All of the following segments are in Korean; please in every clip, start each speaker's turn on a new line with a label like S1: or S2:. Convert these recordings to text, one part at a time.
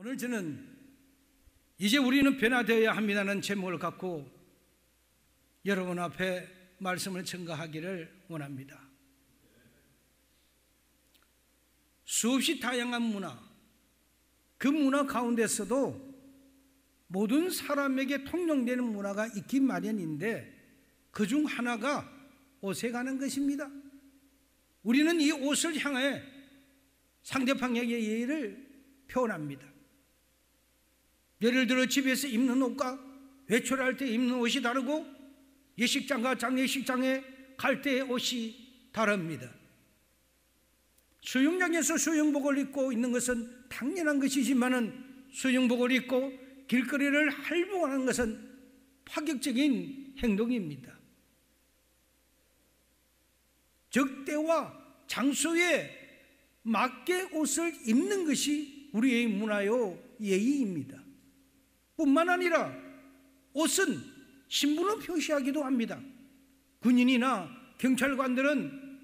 S1: 오늘 저는 이제 우리는 변화되어야 합니다는 제목을 갖고 여러분 앞에 말씀을 전가하기를 원합니다. 수없이 다양한 문화, 그 문화 가운데서도 모든 사람에게 통용되는 문화가 있기 마련인데 그 중 하나가 옷에 가는 것입니다. 우리는 이 옷을 향해 상대방에게 예의를 표현합니다. 예를 들어 집에서 입는 옷과 외출할 때 입는 옷이 다르고 예식장과 장례식장에 갈 때의 옷이 다릅니다. 수영장에서 수영복을 입고 있는 것은 당연한 것이지만은 수영복을 입고 길거리를 활보하는 것은 파격적인 행동입니다. 적대와 장소에 맞게 옷을 입는 것이 우리의 문화요 예의입니다. 뿐만 아니라 옷은 신분을 표시하기도 합니다. 군인이나 경찰관들은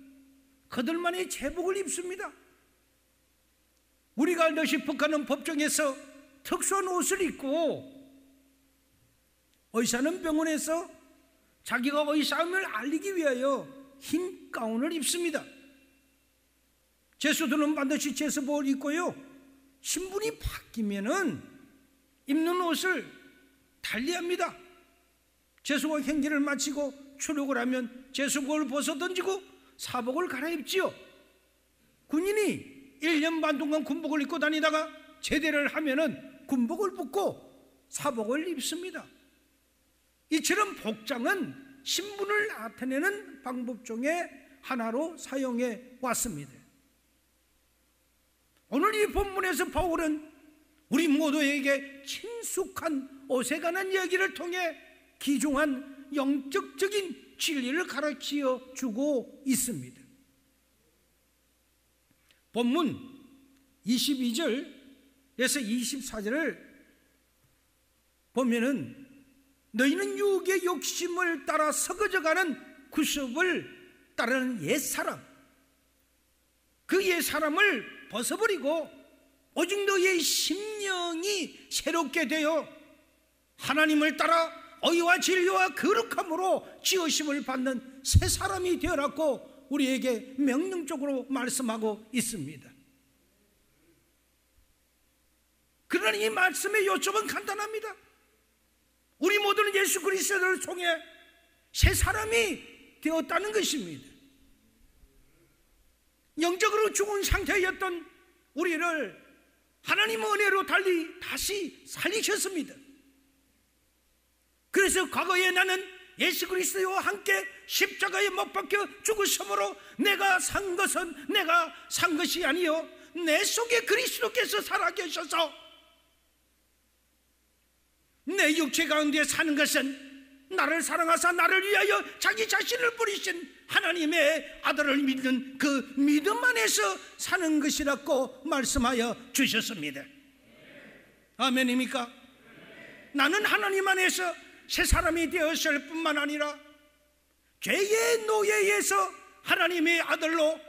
S1: 그들만의 제복을 입습니다. 우리가 알듯이 북한은 법정에서 특수한 옷을 입고 의사는 병원에서 자기가 의사임을 알리기 위하여 흰 가운을 입습니다. 제수들은 반드시 제수복을 입고요, 신분이 바뀌면은 입는 옷을 달리합니다. 제수복 행기를 마치고 출국을 하면 제수복을 벗어 던지고 사복을 갈아입지요. 군인이 1년 반 동안 군복을 입고 다니다가 제대를 하면은 군복을 벗고 사복을 입습니다. 이처럼 복장은 신분을 나타내는 방법 중에 하나로 사용해 왔습니다. 오늘 이 본문에서 바울은 우리 모두에게 친숙한 옷에 관한 이야기를 통해 귀중한 영적적인 진리를 가르쳐 주고 있습니다. 본문 22절에서 24절을 보면은 너희는 육의 욕심을 따라 썩어져가는 구습을 따르는 옛사람, 그 옛사람을 벗어버리고 오직 너희의 심령이 새롭게 되어 하나님을 따라 의와 진리와 거룩함으로 지으심을 받는 새 사람이 되어라고 우리에게 명령적으로 말씀하고 있습니다. 그러나 이 말씀의 요점은 간단합니다. 우리 모두는 예수 그리스도를 통해 새 사람이 되었다는 것입니다. 영적으로 죽은 상태였던 우리를 하나님의 은혜로 달리 다시 살리셨습니다. 그래서 과거에 나는 예수 그리스도와 함께 십자가에 못 박혀 죽으심으로 내가 산 것이 아니요 내 속에 그리스도께서 살아계셔서 내 육체 가운데 사는 것은 나를 사랑하사 나를 위하여 자기 자신을 버리신 하나님의 아들을 믿는 그 믿음 안에서 사는 것이라고 말씀하여 주셨습니다. 아멘입니까? 나는 하나님 안에서 새 사람이 되었을 뿐만 아니라 죄의 노예에서 하나님의 아들로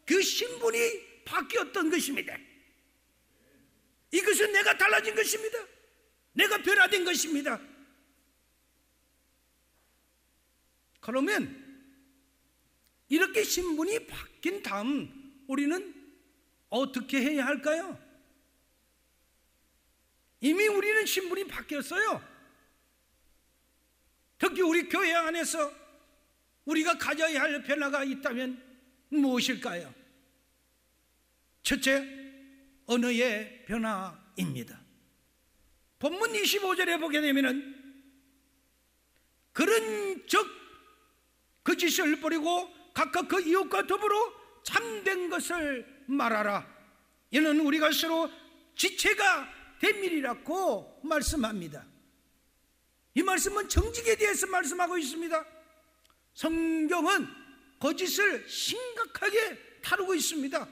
S1: 그 신분이 바뀌었던 것입니다. 이것은 내가 달라진 것입니다. 내가 변화된 것입니다. 그러면 이렇게 신분이 바뀐 다음 우리는 어떻게 해야 할까요? 이미 우리는 신분이 바뀌었어요. 특히 우리 교회 안에서 우리가 가져야 할 변화가 있다면 무엇일까요? 첫째, 언어의 변화입니다. 본문 25절에 보게 되면은 그런 적 거짓을 버리고 각각 그 이웃과 더불어 참된 것을 말하라. 이는 우리가 서로 지체가 됨이라고 말씀합니다. 이 말씀은 정직에 대해서 말씀하고 있습니다. 성경은 거짓을 심각하게 다루고 있습니다.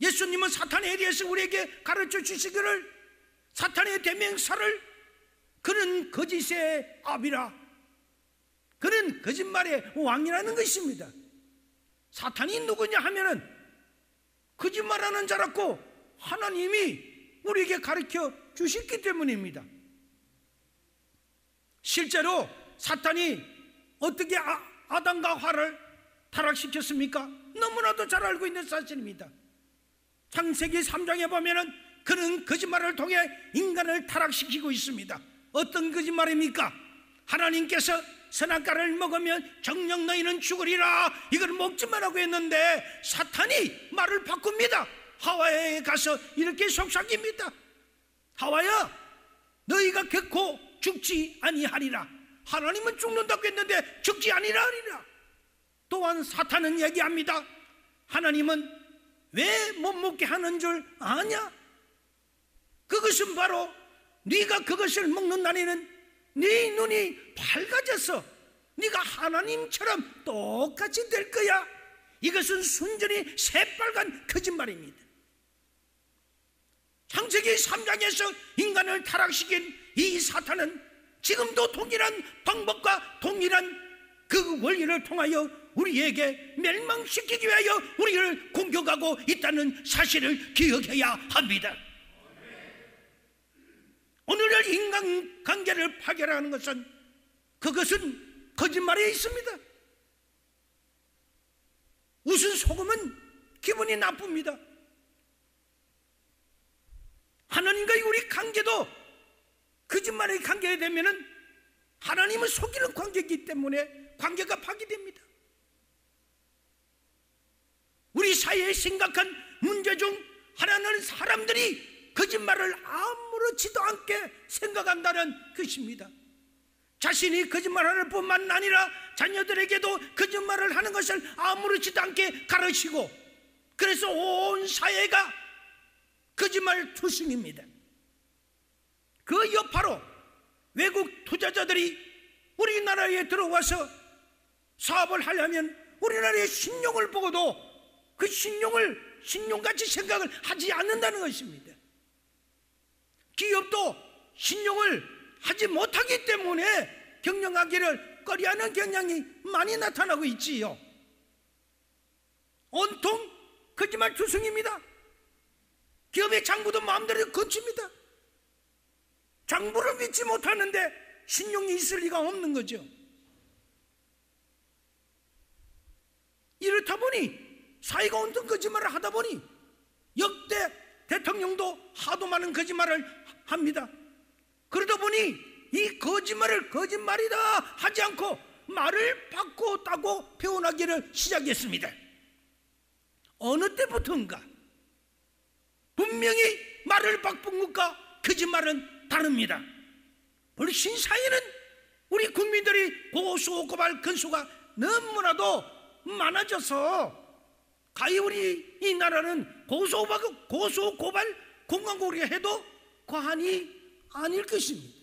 S1: 예수님은 사탄에 대해서 우리에게 가르쳐 주시기를 사탄의 대명사를 그는 거짓의 아비라, 그는 거짓말의 왕이라는 것입니다. 사탄이 누구냐 하면은 거짓말하는 자라고 하나님이 우리에게 가르쳐 주셨기 때문입니다. 실제로 사탄이 어떻게 아담과 하와를 타락시켰습니까? 너무나도 잘 알고 있는 사실입니다. 창세기 3장에 보면은 그는 거짓말을 통해 인간을 타락시키고 있습니다. 어떤 거짓말입니까? 하나님께서 선악과를 먹으면 정녕 너희는 죽으리라, 이걸 먹지 말라고 했는데 사탄이 말을 바꿉니다. 하와에 가서 이렇게 속삭입니다. 하와야, 너희가 결코 죽지 아니하리라. 하나님은 죽는다고 했는데 죽지 아니하리라. 또한 사탄은 얘기합니다. 하나님은 왜 못 먹게 하는 줄 아냐? 그것은 바로 네가 그것을 먹는 날에는 네 눈이 밝아져서 네가 하나님처럼 똑같이 될 거야. 이것은 순전히 새빨간 거짓말입니다. 창세기 3장에서 인간을 타락시킨 이 사탄은 지금도 동일한 방법과 동일한 그 원리를 통하여 우리에게 멸망시키기 위하여 우리를 공격하고 있다는 사실을 기억해야 합니다. 오늘날 인간관계를 파괴하는 것은 그것은 거짓말에 있습니다. 웃은 소금은 기분이 나쁩니다. 하나님과의 우리 관계도 거짓말의 관계가 되면은 하나님을 속이는 관계이기 때문에 관계가 파괴됩니다. 우리 사회의 심각한 문제 중 하나는 사람들이 거짓말을 아무렇지도 않게 생각한다는 것입니다. 자신이 거짓말하는 뿐만 아니라 자녀들에게도 거짓말을 하는 것을 아무렇지도 않게 가르치고, 그래서 온 사회가 거짓말 투성입니다. 그 여파로 외국 투자자들이 우리나라에 들어와서 사업을 하려면 우리나라의 신용을 보고도 그 신용을 신용같이 생각을 하지 않는다는 것입니다. 기업도 신용을 하지 못하기 때문에 경영하기를 꺼려하는 경향이 많이 나타나고 있지요. 온통 거짓말 투성입니다. 기업의 장부도 마음대로 거칩니다. 장부를 믿지 못하는데 신용이 있을 리가 없는 거죠. 이렇다 보니 사회가 온통 거짓말을 하다 보니 역대 대통령도 하도 많은 거짓말을 합니다. 그러다 보니 이 거짓말을 거짓말이다 하지 않고 말을 바꾸었다고 표현하기를 시작했습니다. 어느 때부터인가 분명히 말을 바꾼 것과 거짓말은 다릅니다. 훨씬 사회는 우리 국민들이 고소고발 건수가 너무나도 많아져서 가히 우리 이 나라는 고소고발 공화국이라 해도 과언이 아닐 것입니다.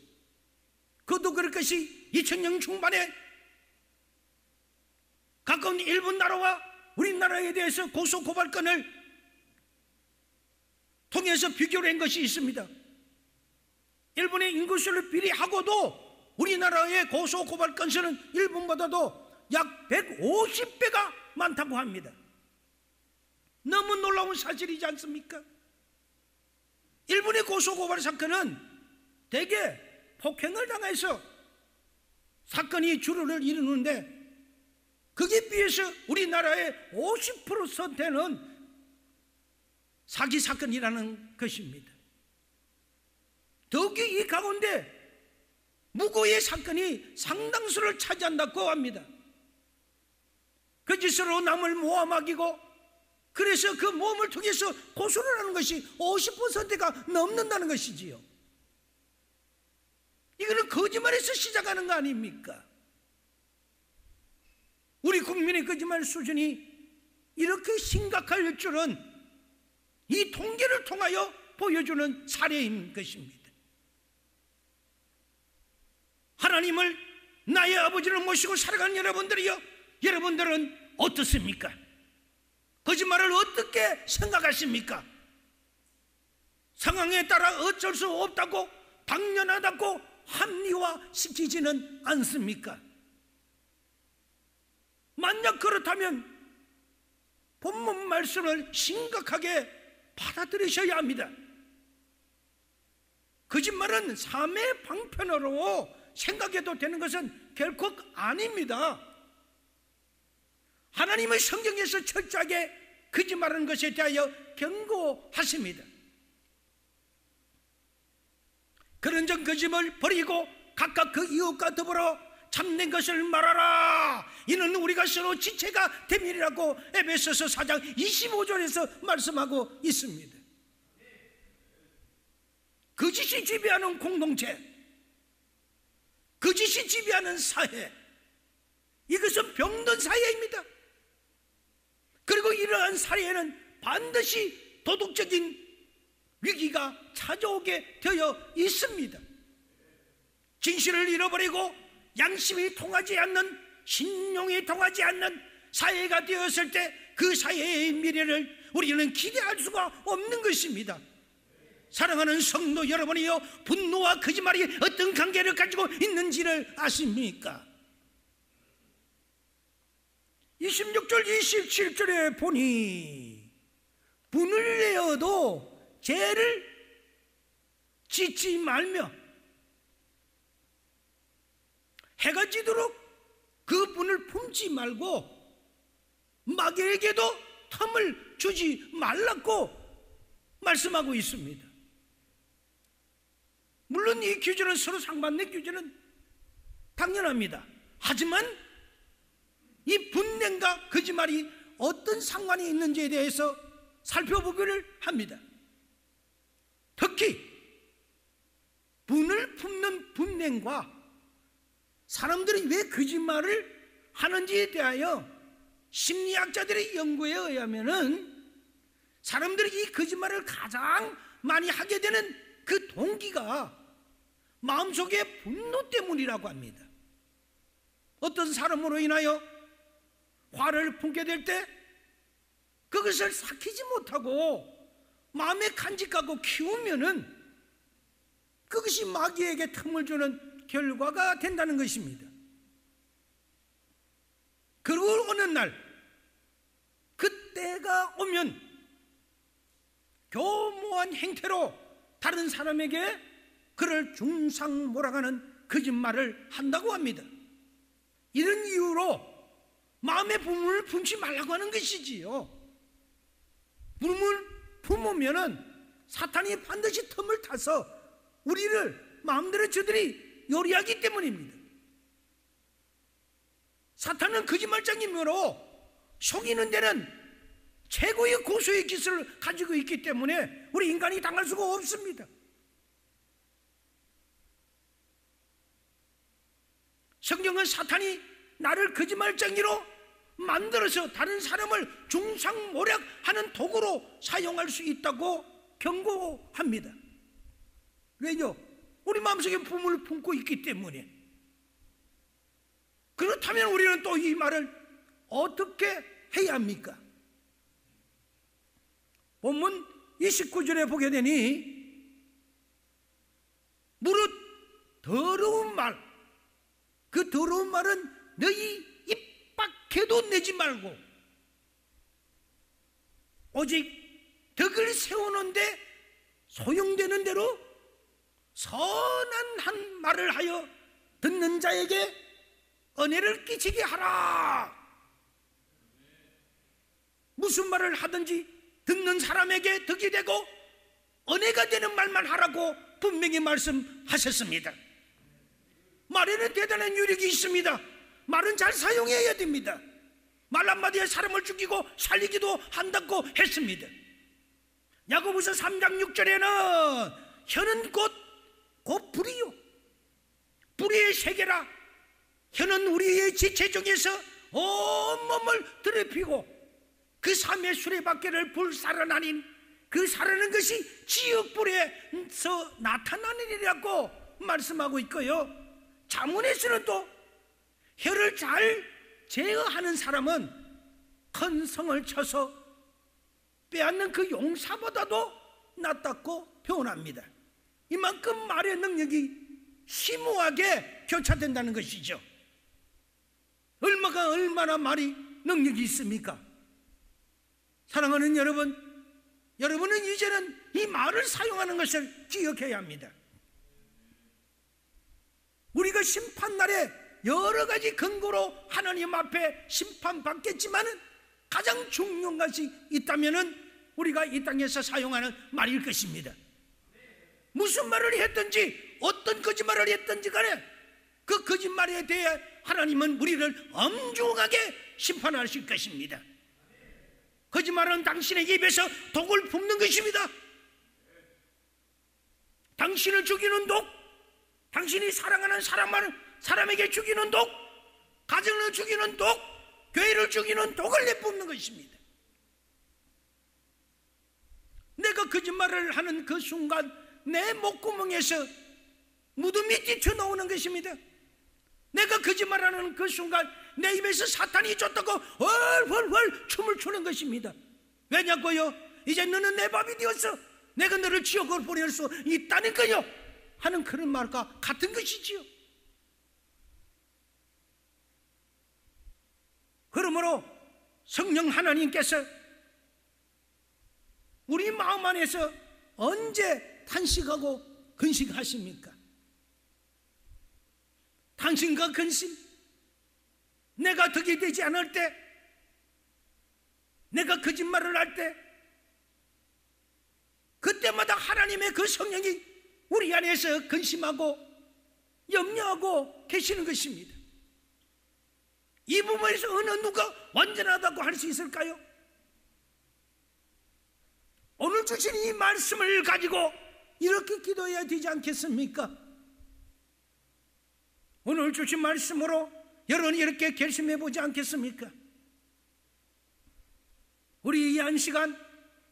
S1: 그것도 그럴 것이 2000년 중반에 가까운 일본 나라와 우리나라에 대해서 고소고발건을 통해서 비교를 한 것이 있습니다. 일본의 인구수를 비례하고도 우리나라의 고소고발 건수는 일본보다도 약 150배가 많다고 합니다. 너무 놀라운 사실이지 않습니까? 일본의 고소고발 사건은 대개 폭행을 당해서 사건이 주로를 이루는데, 거기에 비해서 우리나라의 50%되는 사기 사건이라는 것입니다. 더욱이 이 가운데 무고의 사건이 상당수를 차지한다고 합니다. 그 짓으로 남을 모함하기고, 그래서 그 모함을 통해서 고소를 하는 것이 50%가 넘는다는 것이지요. 이거는 거짓말에서 시작하는 거 아닙니까? 우리 국민의 거짓말 수준이 이렇게 심각할 줄은 이 통계를 통하여 보여주는 사례인 것입니다. 하나님을 나의 아버지를 모시고 살아가는 여러분들이요, 여러분들은 어떻습니까? 거짓말을 어떻게 생각하십니까? 상황에 따라 어쩔 수 없다고, 당연하다고 합리화시키지는 않습니까? 만약 그렇다면 본문 말씀을 심각하게 받아들이셔야 합니다. 거짓말은 삶의 방편으로 생각해도 되는 것은 결코 아닙니다. 하나님의 성경에서 철저하게 거짓말하는 것에 대하여 경고하십니다. 그런 전 거짓을 버리고 각각 그 이웃과 더불어 참된 것을 말하라. 이는 우리가 서로 지체가 됨이라고 에베소서 4장 25절에서 말씀하고 있습니다. 거짓이 지배하는 공동체, 거짓이 지배하는 사회, 이것은 병든 사회입니다. 그리고 이러한 사회에는 반드시 도덕적인 위기가 찾아오게 되어 있습니다. 진실을 잃어버리고 양심이 통하지 않는, 신용이 통하지 않는 사회가 되었을 때 그 사회의 미래를 우리는 기대할 수가 없는 것입니다. 사랑하는 성도 여러분이요, 분노와 거짓말이 어떤 관계를 가지고 있는지를 아십니까? 26절 27절에 보니 분을 내어도 죄를 짓지 말며 해가 지도록 그 분을 품지 말고 마귀에게도 틈을 주지 말라고 말씀하고 있습니다. 물론 이 규제는 서로 상반된 규제는 당연합니다. 하지만 이 분냄과 거짓말이 어떤 상관이 있는지에 대해서 살펴보기를 합니다. 특히 분을 품는 분냄과 사람들이 왜 거짓말을 하는지에 대하여 심리학자들의 연구에 의하면은 사람들이 이 거짓말을 가장 많이 하게 되는 그 동기가 마음속의 분노 때문이라고 합니다. 어떤 사람으로 인하여 화를 품게 될 때 그것을 삭히지 못하고 마음에 간직하고 키우면은 그것이 마귀에게 틈을 주는 결과가 된다는 것입니다. 그리고 어느 날 그때가 오면 교모한 행태로 다른 사람에게 그를 중상몰아가는 거짓말을 한다고 합니다. 이런 이유로 마음의 분을 품지 말라고 하는 것이지요. 분을 품으면은 사탄이 반드시 틈을 타서 우리를 마음대로 저들이 요리하기 때문입니다. 사탄은 거짓말장이므로 속이는 데는 최고의 고수의 기술을 가지고 있기 때문에 우리 인간이 당할 수가 없습니다. 성경은 사탄이 나를 거짓말장이로 만들어서 다른 사람을 중상모략하는 도구로 사용할 수 있다고 경고합니다. 왜요? 우리 마음속에 분을 품고 있기 때문에. 그렇다면 우리는 또 이 말을 어떻게 해야 합니까? 본문 29절에 보게 되니 무릇 더러운 말, 그 더러운 말은 너희 입 밖에도 내지 말고 오직 덕을 세우는데 소용되는 대로 선한 한 말을 하여 듣는 자에게 은혜를 끼치게 하라. 무슨 말을 하든지 듣는 사람에게 덕이 되고 은혜가 되는 말만 하라고 분명히 말씀하셨습니다. 말에는 대단한 유력이 있습니다. 말은 잘 사용해야 됩니다. 말 한마디에 사람을 죽이고 살리기도 한다고 했습니다. 야고보서 3장 6절에는 혀는 곧 불이요 불의의 세계라. 혀는 우리의 지체 중에서 온몸을 더럽히고 그 삶의 수레바퀴를 불살아나닌 그 살아나는 것이 지옥불에서 나타나느니라고 말씀하고 있고요. 잠언에서는 또 혀를 잘 제어하는 사람은 큰 성을 쳐서 빼앗는 그 용사보다도 낫다고 표현합니다. 이만큼 말의 능력이 심오하게 교차된다는 것이죠. 얼마나 말이 능력이 있습니까? 사랑하는 여러분, 여러분은 이제는 이 말을 사용하는 것을 기억해야 합니다. 우리가 심판날에 여러 가지 근거로 하나님 앞에 심판받겠지만은 가장 중요한 것이 있다면은 우리가 이 땅에서 사용하는 말일 것입니다. 무슨 말을 했든지 어떤 거짓말을 했든지 간에 그 거짓말에 대해 하나님은 우리를 엄중하게 심판하실 것입니다. 거짓말은 당신의 입에서 독을 뿜는 것입니다. 당신을 죽이는 독, 당신이 사랑하는 사람에게 죽이는 독, 가정을 죽이는 독, 교회를 죽이는 독을 내뿜는 것입니다. 내가 거짓말을 하는 그 순간 내 목구멍에서 무덤이 뛰쳐나오는 것입니다. 내가 거짓말하는 그 순간 내 입에서 사탄이 쫓다고 헐헐헐 춤을 추는 것입니다. 왜냐고요? 이제 너는 내 밥이 되었어, 내가 너를 지옥으로 보낼 수 있다니까요 하는 그런 말과 같은 것이지요. 그러므로 성령 하나님께서 우리 마음 안에서 언제 탄식하고 근심하십니까? 당신과 근심, 내가 덕이 되지 않을 때, 내가 거짓말을 할 때, 그때마다 하나님의 그 성령이 우리 안에서 근심하고 염려하고 계시는 것입니다. 이 부분에서 어느 누가 완전하다고 할 수 있을까요? 오늘 주신 이 말씀을 가지고 이렇게 기도해야 되지 않겠습니까? 오늘 주신 말씀으로 여러분이 이렇게 결심해 보지 않겠습니까? 우리 이 한 시간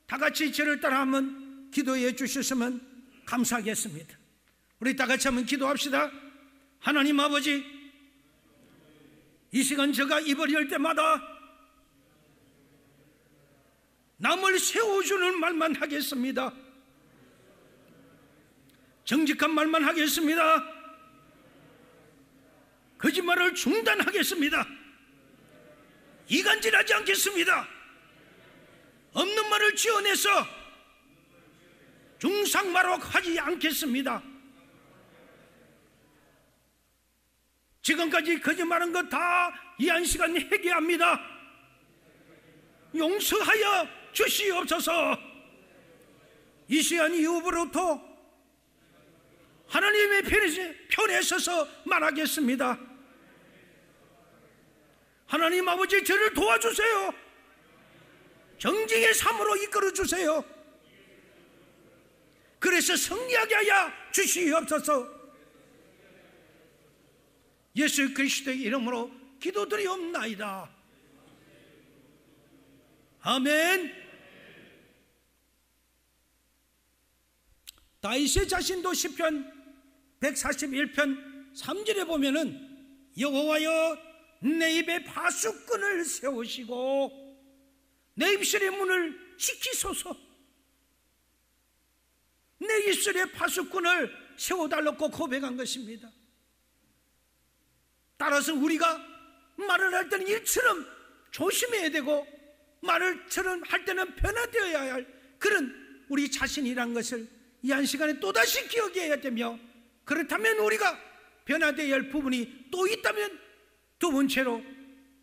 S1: 다 같이 저를 따라 한번 기도해 주셨으면 감사하겠습니다. 우리 다 같이 한번 기도합시다. 하나님 아버지, 이 시간 제가 입을 열 때마다 남을 세워주는 말만 하겠습니다. 정직한 말만 하겠습니다. 거짓말을 중단하겠습니다. 이간질하지 않겠습니다. 없는 말을 지어내서 중상마록 하지 않겠습니다. 지금까지 거짓말한 것 다 이 한 시간 회개합니다. 용서하여 주시옵소서. 이 시간 이후부터 하나님의 편에 서서 말하겠습니다. 하나님 아버지, 저를 도와주세요. 정직의 삶으로 이끌어 주세요. 그래서 승리하게 하여 주시옵소서. 예수 그리스도의 이름으로 기도드리옵나이다. 아멘. 다윗의 자신도 시편 141편 3절에 보면은 여호와여, 내 입에 파수꾼을 세우시고 내 입술의 문을 지키소서. 내 입술의 파수꾼을 세워달라고 고백한 것입니다. 따라서 우리가 말을 할 때는 일처럼 조심해야 되고 말을처럼 할 때는 변화되어야 할 그런 우리 자신이란 것을 이 한 시간에 또다시 기억해야 되며, 그렇다면 우리가 변화되어야 할 부분이 또 있다면 두 번째로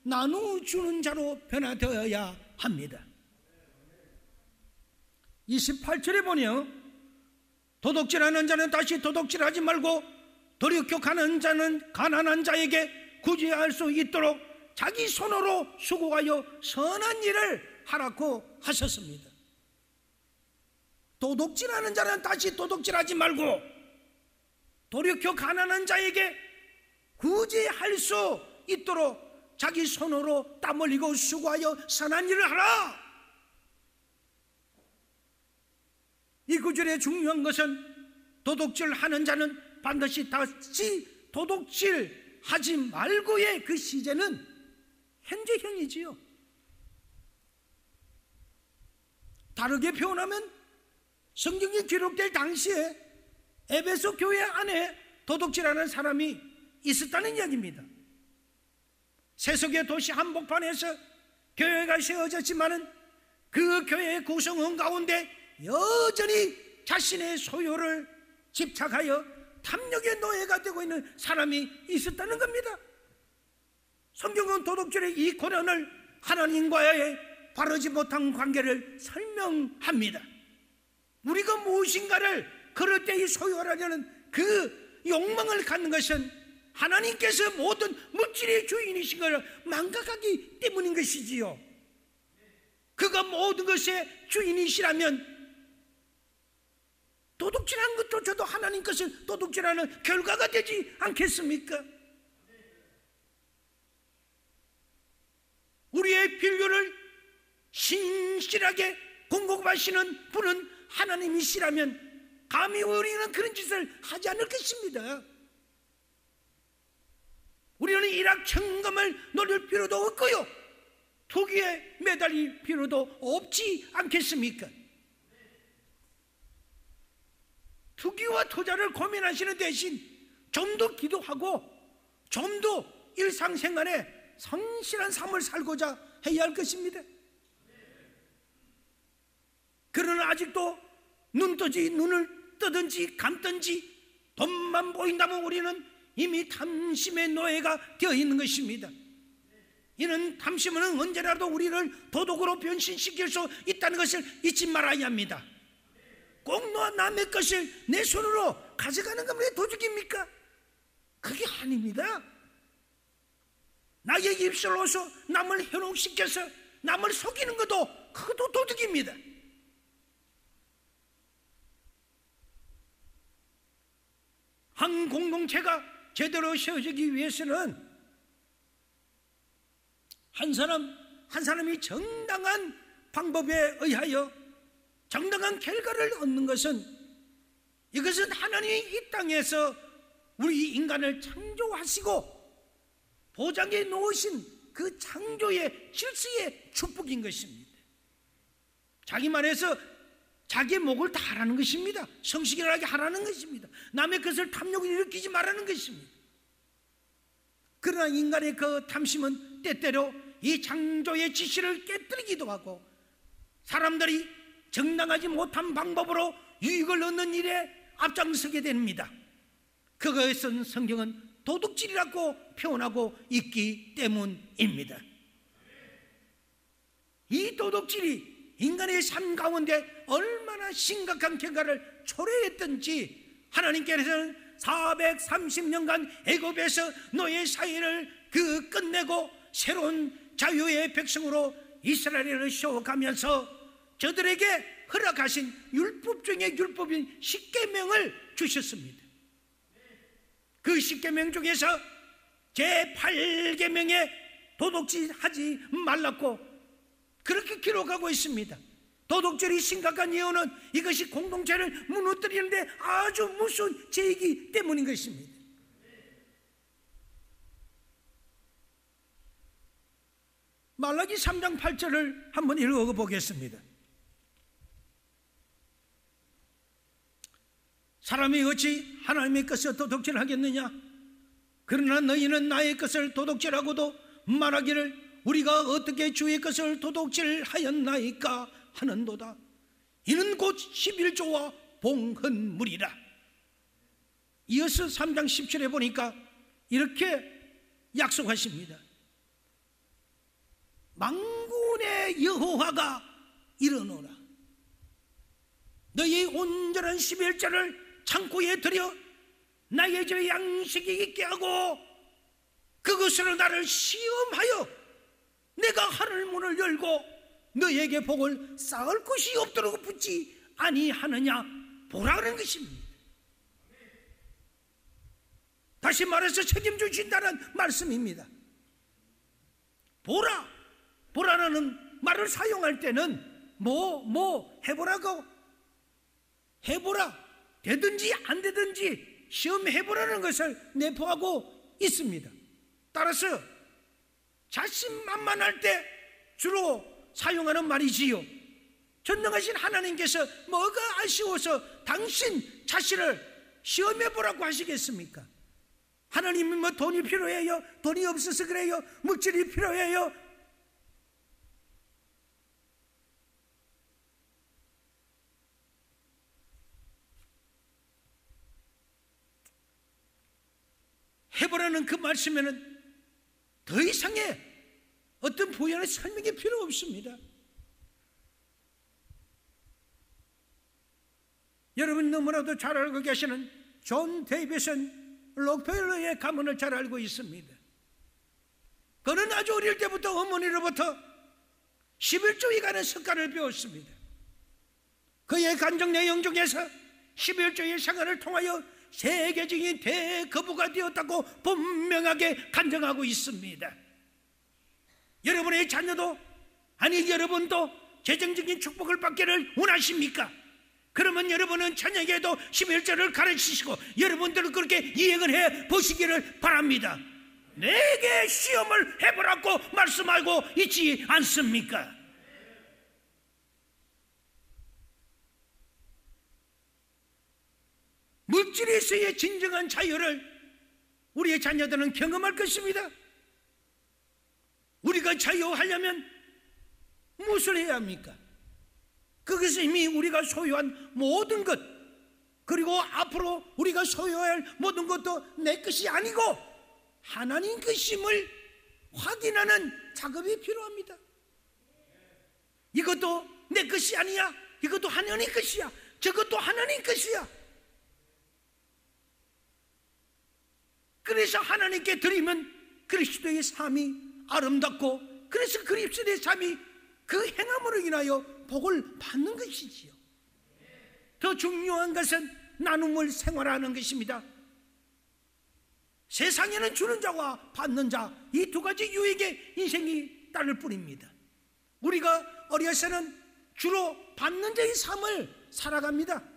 S1: 나누어주는 자로 변화되어야 합니다. 28절에 보면 도둑질하는 자는 다시 도둑질하지 말고 도리어 가난한 자에게 구제할 수 있도록 자기 손으로 수고하여 선한 일을 하라고 하셨습니다. 도둑질하는 자는 다시 도둑질하지 말고 도리어 가난한 자에게 구제할 수 있도록 자기 손으로 땀 흘리고 수고하여 선한 일을 하라. 이 구절의 중요한 것은 도둑질하는 자는 반드시 다시 도둑질하지 말고의 그 시제는 현재형이지요. 다르게 표현하면 성경이 기록될 당시에 에베소 교회 안에 도둑질하는 사람이 있었다는 이야기입니다. 세속의 도시 한복판에서 교회가 세워졌지만은 그 교회의 구성원 가운데 여전히 자신의 소유를 집착하여 탐욕의 노예가 되고 있는 사람이 있었다는 겁니다. 성경은 도둑질의 이 고난을 하나님과의 바르지 못한 관계를 설명합니다. 우리가 무엇인가를 그럴 때 소유하려는 그 욕망을 갖는 것은 하나님께서 모든 물질의 주인이신 것을 망각하기 때문인 것이지요. 그가 모든 것의 주인이시라면 도둑질하는 것조차도 하나님 것을 도둑질하는 결과가 되지 않겠습니까? 우리의 필요를 신실하게 공급하시는 분은 하나님이시라면 감히 우리는 그런 짓을 하지 않을 것입니다. 우리는 일확천금을 노릴 필요도 없고요, 투기에 매달릴 필요도 없지 않겠습니까? 투기와 투자를 고민하시는 대신 좀 더 기도하고 좀 더 일상생활에 성실한 삶을 살고자 해야 할 것입니다. 그러나 아직도 눈을 뜨든지 감든지 돈만 보인다면 우리는 이미 탐심의 노예가 되어 있는 것입니다. 이는 탐심은 언제라도 우리를 도둑으로 변신시킬 수 있다는 것을 잊지 말아야 합니다. 꼭 남의 것을 내 손으로 가져가는 건 왜 도둑입니까? 그게 아닙니다. 나의 입술로서 남을 현혹시켜서 남을 속이는 것도 그것도 도둑입니다. 한 공동체가 제대로 세워지기 위해서는 한 사람이 정당한 방법에 의하여 정당한 결과를 얻는 것은, 이것은 하나님이 이 땅에서 우리 인간을 창조하시고 보장해 놓으신 그 창조의 질서의 축복인 것입니다. 자기 말해서 자기의 목을 다 하라는 것입니다. 성실하게 하라는 것입니다. 남의 것을 탐욕을 일으키지 말라는 것입니다. 그러나 인간의 그 탐심은 때때로 이 창조의 지시를 깨뜨리기도 하고 사람들이 정당하지 못한 방법으로 유익을 얻는 일에 앞장서게 됩니다. 그것은 성경은 도둑질이라고 표현하고 있기 때문입니다. 이 도둑질이 인간의 삶 가운데 얼마나 심각한 결과를 초래했던지 하나님께서는 430년간 애굽에서 노예 사회를 끝내고 새로운 자유의 백성으로 이스라엘을 세워가면서 저들에게 허락하신 율법 중에 율법인 십계명을 주셨습니다. 그 십계명 중에서 제8계명에 도둑질하지 말라고 그렇게 기록하고 있습니다. 도둑질이 심각한 이유는 이것이 공동체를 무너뜨리는데 아주 무서운 죄이기 때문인 것입니다. 말라기 3장 8절을 한번 읽어보겠습니다. 사람이 어찌 하나님의 것을 도둑질하겠느냐? 그러나 너희는 나의 것을 도둑질하고도 말하기를 우리가 어떻게 주의 것을 도둑질하였나이까 하는도다. 이는 곧 11조와 봉헌물이라. 이어서 3장 10절에 보니까 이렇게 약속하십니다. 만군의 여호와가 이르노라. 너희 온전한 11조를 창고에 들여 나의 저 양식이 있게 하고 그것으로 나를 시험하여 내가 하늘 문을 열고 너에게 복을 쌓을 것이 없도록 붙지 아니하느냐 보라는 것입니다. 다시 말해서 책임주신다는 말씀입니다. 보라라는 말을 사용할 때는 해보라고, 해보라, 되든지 안 되든지 시험해보라는 것을 내포하고 있습니다. 따라서 자신만만할 때 주로 사용하는 말이지요. 전능하신 하나님께서 뭐가 아쉬워서 당신 자신을 시험해보라고 하시겠습니까? 하나님이 뭐 돈이 필요해요? 돈이 없어서 그래요? 물질이 필요해요? 해보라는 그 말씀에는 더 이상의 어떤 부연의 설명이 필요 없습니다. 여러분 너무나도 잘 알고 계시는 존 데이비슨 록펠러의 가문을 잘 알고 있습니다. 그는 아주 어릴 때부터 어머니로부터 11조에 관한 석가를 배웠습니다. 그의 간증 내용 중에서 11조의 생활을 통하여 세계적인 대거부가 되었다고 분명하게 간증하고 있습니다. 여러분의 자녀도, 아니 여러분도 재정적인 축복을 받기를 원하십니까? 그러면 여러분은 자녀에게도 11조를 가르치시고 여러분들은 그렇게 이행을 해 보시기를 바랍니다. 내게 시험을 해보라고 말씀하고 있지 않습니까? 물질에서의 진정한 자유를 우리의 자녀들은 경험할 것입니다. 우리가 자유하려면 무엇을 해야 합니까? 그것은 이미 우리가 소유한 모든 것, 그리고 앞으로 우리가 소유할 모든 것도 내 것이 아니고 하나님 것임을 확인하는 작업이 필요합니다. 이것도 내 것이 아니야, 이것도 하나님 것이야, 저것도 하나님 것이야. 그래서 하나님께 드리면 그리스도의 삶이 아름답고, 그래서 그리스도의 삶이 그 행함으로 인하여 복을 받는 것이지요. 더 중요한 것은 나눔을 생활하는 것입니다. 세상에는 주는 자와 받는 자, 이 두 가지 유익의 인생이 따를 뿐입니다. 우리가 어려서는 주로 받는 자의 삶을 살아갑니다.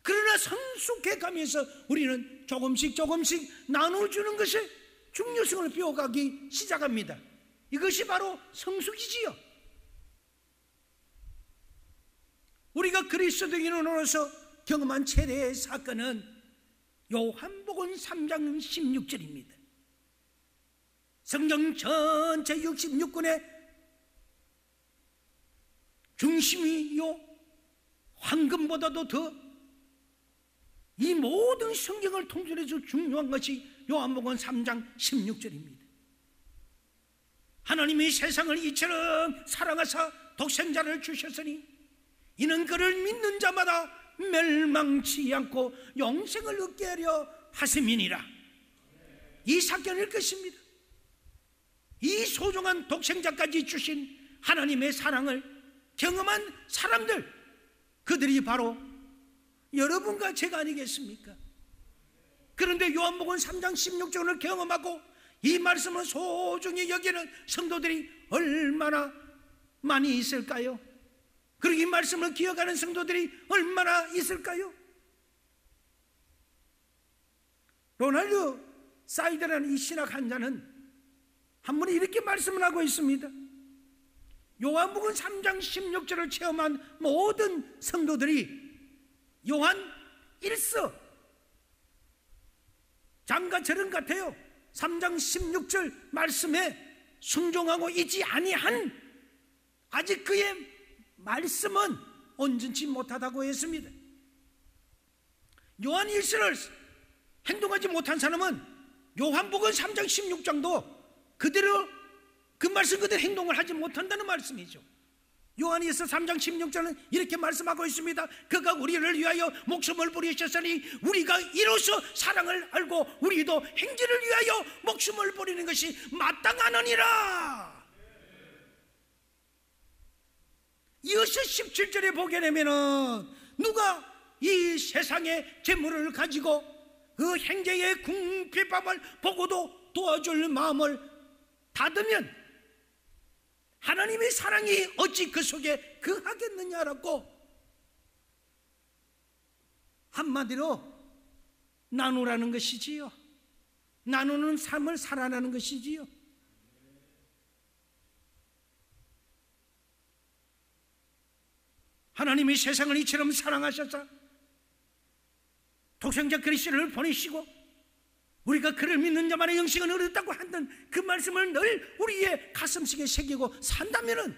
S1: 그러나 성숙해 가면서 우리는 조금씩 나눠주는 것에 중요성을 배워가기 시작합니다. 이것이 바로 성숙이지요. 우리가 그리스도인으로서 경험한 최대의 사건은 요한복음 3장 16절입니다. 성경 전체 66권의 중심이요, 황금보다도 더 이 모든 성경을 통틀어서 중요한 것이 요한복음 3장 16절입니다. 하나님이 세상을 이처럼 사랑하사 독생자를 주셨으니 이는 그를 믿는 자마다 멸망치 않고 영생을 얻게 하려 하심이니라. 이 사건일 것입니다. 이 소중한 독생자까지 주신 하나님의 사랑을 경험한 사람들, 그들이 바로 여러분과 제가 아니겠습니까? 그런데 요한복음 3장 16절을 경험하고 이 말씀을 소중히 여기는 성도들이 얼마나 많이 있을까요? 그리고 이 말씀을 기억하는 성도들이 얼마나 있을까요? 로날드 사이드라는 이 신학 한자는 한 분이 이렇게 말씀을 하고 있습니다. 요한복음 3장 16절을 체험한 모든 성도들이 요한 1서 장과 절은 같아요. 3장 16절 말씀에 순종하고 있지 아니한 아직 그의 말씀은 온전치 못하다고 했습니다. 요한 1서를 행동하지 못한 사람은 요한복음 3장 16장도 그대로 그 말씀 그대로 행동을 하지 못한다는 말씀이죠. 요한일서 3장 16절은 이렇게 말씀하고 있습니다. 그가 우리를 위하여 목숨을 버리셨으니 우리가 이로써 사랑을 알고 우리도 행지를 위하여 목숨을 버리는 것이 마땅하느니라. 이어서 17절에 보게 되면은 누가 이 세상의 재물을 가지고 그 형제의 궁핍함을 보고도 도와줄 마음을 닫으면 하나님의 사랑이 어찌 그 속에 거하겠느냐라고, 한마디로 나누라는 것이지요. 나누는 삶을 살아나는 것이지요. 하나님이 세상을 이처럼 사랑하셔서 독생자 그리스도를 보내시고 우리가 그를 믿는 자만의 영생을 얻었다고 하는 그 말씀을 늘 우리의 가슴속에 새기고 산다면은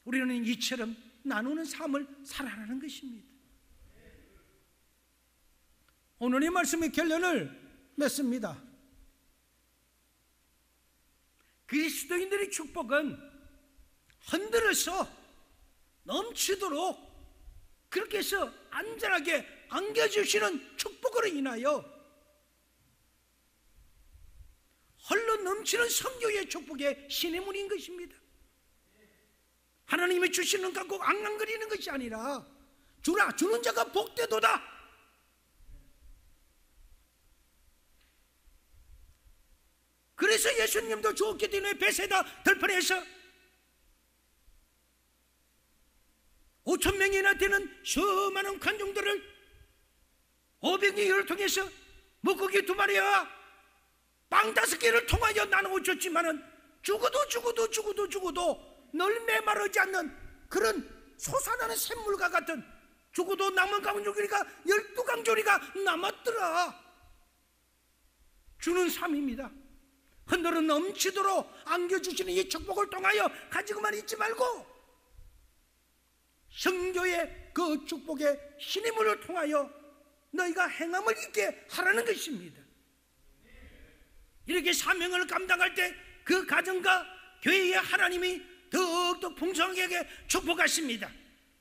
S1: 우리는 이처럼 나누는 삶을 살아가는 것입니다. 오늘의 말씀의 결론을 맺습니다. 그리스도인들의 축복은 흔들어서 넘치도록 그렇게 해서 안전하게 안겨주시는 축복으로 인하여 흘러 넘치는 성교의 축복의 신의 문인 것입니다. 하나님이 주시는 것 갖고 앙앙거리는 것이 아니라 주라, 주는 자가 복되도다. 그래서 예수님도 주었기 때문에 베세다 들판에서 5,000명이나 되는 수많은 관중들을 500여를 통해서 물고기 2마리와 빵 5개를 통하여 나누어 줬지만은 죽어도 늘 메마르지 않는 그런 솟아나는 샘물과 같은 죽어도 남은 강조리가 12강조리가 남았더라. 주는 삶입니다. 흔들어 넘치도록 안겨주시는 이 축복을 통하여 가지고만 있지 말고 성교의 그 축복의 신임을 통하여 너희가 행함을 있게 하라는 것입니다. 이렇게 사명을 감당할 때 그 가정과 교회의 하나님이 더욱더 풍성하게 축복하십니다.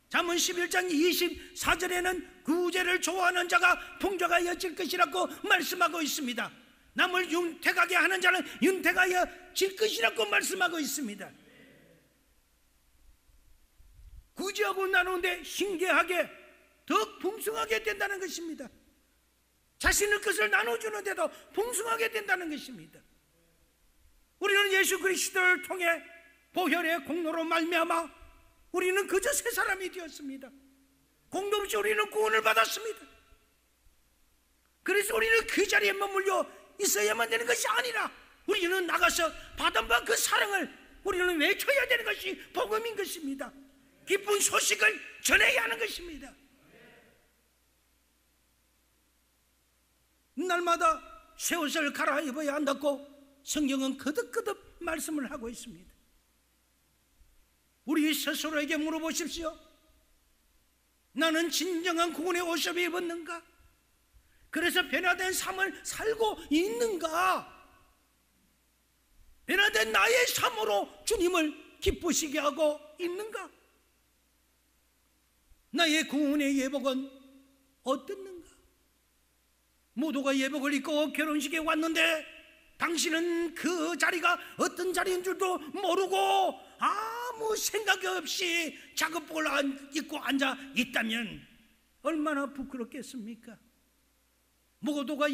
S1: 잠언 11장 24절에는 구제를 좋아하는 자가 풍족하여질 것이라고 말씀하고 있습니다. 남을 윤택하게 하는 자는 윤택하여질 것이라고 말씀하고 있습니다. 구제하고 나누는데 신기하게 더 풍성하게 된다는 것입니다. 자신의 것을 나눠주는데도 풍성하게 된다는 것입니다. 우리는 예수 그리스도를 통해 보혈의 공로로 말미암아 우리는 그저 새 사람이 되었습니다. 공로 없이 우리는 구원을 받았습니다. 그래서 우리는 그 자리에 머물러 있어야만 되는 것이 아니라 우리는 나가서 받은 바 그 사랑을 우리는 외쳐야 되는 것이 복음인 것입니다. 기쁜 소식을 전해야 하는 것입니다. 날마다 새 옷을 갈아입어야 한다고 성경은 거듭거듭 말씀을 하고 있습니다. 우리 스스로에게 물어보십시오. 나는 진정한 구원의 옷을 입었는가? 그래서 변화된 삶을 살고 있는가? 변화된 나의 삶으로 주님을 기쁘시게 하고 있는가? 나의 구원의 예복은 어떻는가? 모두가 예복을 입고 결혼식에 왔는데 당신은 그 자리가 어떤 자리인 줄도 모르고 아무 생각 없이 작업복을 입고 앉아 있다면 얼마나 부끄럽겠습니까? 모두가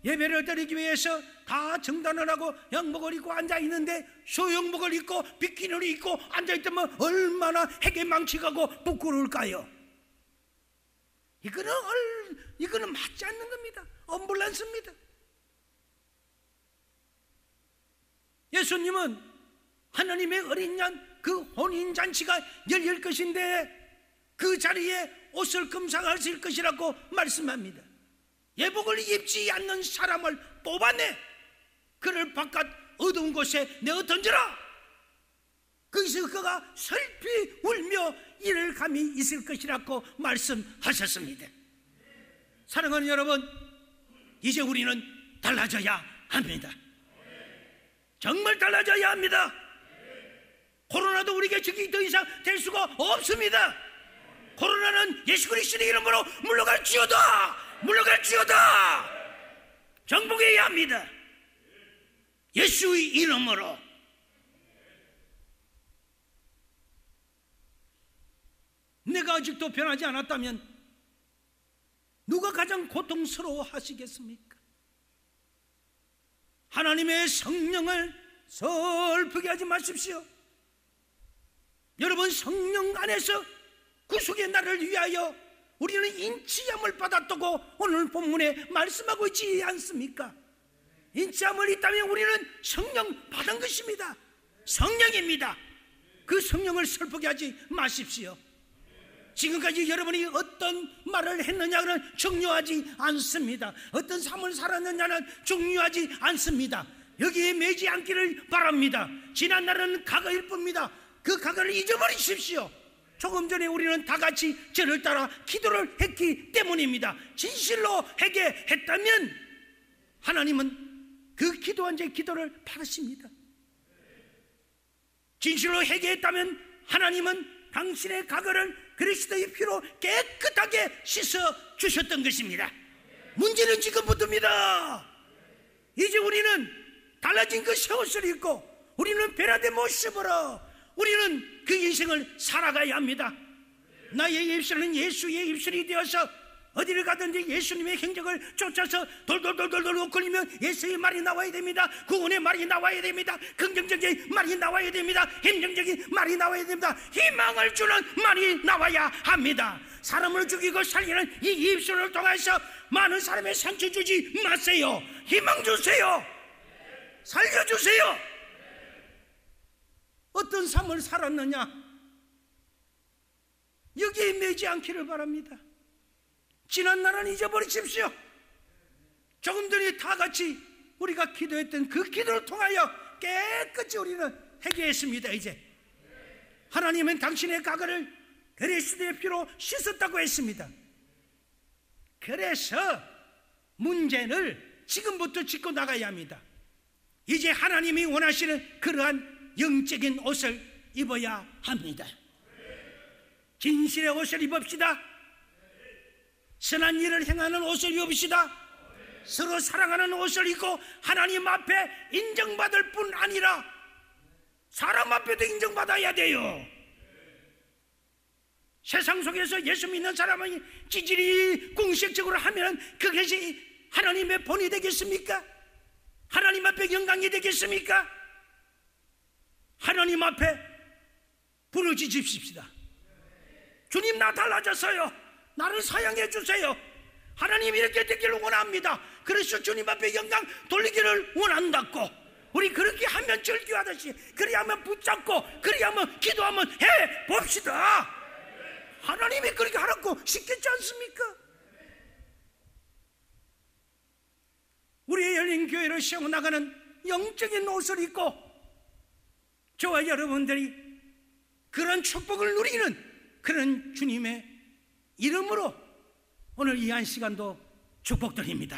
S1: 예배를 드리기 위해서 다 정단을 하고 양복을 입고 앉아 있는데 소형복을 입고 비키니를 입고 앉아 있다면 얼마나 해괴망측하고 부끄러울까요? 이거는 맞지 않는 겁니다. 엄불란스입니다. 예수님은 하나님의 어린 양 그 혼인잔치가 열릴 것인데 그 자리에 옷을 금상하실 것이라고 말씀합니다. 예복을 입지 않는 사람을 뽑아내 그를 바깥 어두운 곳에 내어 던져라. 거기서 그가 슬피 울며 이를 감이 있을 것이라고 말씀하셨습니다. 사랑하는 여러분, 이제 우리는 달라져야 합니다. 정말 달라져야 합니다. 코로나도 우리에게 적이 더 이상 될 수가 없습니다. 코로나는 예수 그리스도의 이름으로 물러갈지어다. 정복해야 합니다. 예수의 이름으로. 내가 아직도 변하지 않았다면 누가 가장 고통스러워 하시겠습니까? 하나님의 성령을 슬프게 하지 마십시오. 여러분, 성령 안에서 구속의 날을 위하여 우리는 인치함을 받았다고 오늘 본문에 말씀하고 있지 않습니까? 인치함을 있다면 우리는 성령 받은 것입니다. 성령입니다. 그 성령을 슬프게 하지 마십시오. 지금까지 여러분이 어떤 말을 했느냐는 중요하지 않습니다. 어떤 삶을 살았느냐는 중요하지 않습니다. 여기에 매지 않기를 바랍니다. 지난 날은 과거일 뿐입니다. 그 과거를 잊어버리십시오. 조금 전에 우리는 다 같이 저를 따라 기도를 했기 때문입니다. 진실로 회개했다면 하나님은 그 기도한 자의 기도를 받으십니다. 진실로 회개했다면 하나님은 당신의 과거를 그리스도의 피로 깨끗하게 씻어 주셨던 것입니다. 문제는 지금부터입니다. 이제 우리는 달라진 그 새 옷을 입고 우리는 변화된 모습으로 우리는 그 인생을 살아가야 합니다. 나의 입술은 예수의 입술이 되어서 어디를 가든지 예수님의 행적을 쫓아서 돌돌돌돌돌 웃거리면 예수의 말이 나와야 됩니다. 구원의 말이 나와야 됩니다. 긍정적인 말이 나와야 됩니다. 행정적인 말이 나와야 됩니다. 희망을 주는 말이 나와야 합니다. 사람을 죽이고 살리는 이 입술을 통해서 많은 사람의 상처 주지 마세요. 희망 주세요. 살려주세요. 어떤 삶을 살았느냐, 여기에 매지 않기를 바랍니다. 지난 날은 잊어버리십시오. 조금 전에 다 같이 우리가 기도했던 그 기도를 통하여 깨끗이 우리는 회개했습니다. 이제 하나님은 당신의 과거를 그리스도의 피로 씻었다고 했습니다. 그래서 문제를 지금부터 짚고 나가야 합니다. 이제 하나님이 원하시는 그러한 영적인 옷을 입어야 합니다. 진실의 옷을 입읍시다. 선한 일을 행하는 옷을 입읍시다. 서로 사랑하는 옷을 입고 하나님 앞에 인정받을 뿐 아니라 사람 앞에도 인정받아야 돼요. 세상 속에서 예수 믿는 사람은 찌질이 공식적으로 하면 그것이 하나님의 본이 되겠습니까? 하나님 앞에 영광이 되겠습니까? 하나님 앞에 부르짖읍시다. 주님, 나 달라졌어요. 나를 사용해 주세요. 하나님 이렇게 되기를 원합니다. 그래서 주님 앞에 영광 돌리기를 원한다고. 우리 그렇게 하면 절규하듯이, 그리하면 붙잡고, 그리하면 기도하면 해봅시다. 하나님이 그렇게 하라고 시켰지 않습니까? 우리의 열린 교회를 세워나가는 영적인 옷을 입고 저와 여러분들이 그런 축복을 누리는 그런 주님의 이름으로 오늘 이 한 시간도 축복드립니다.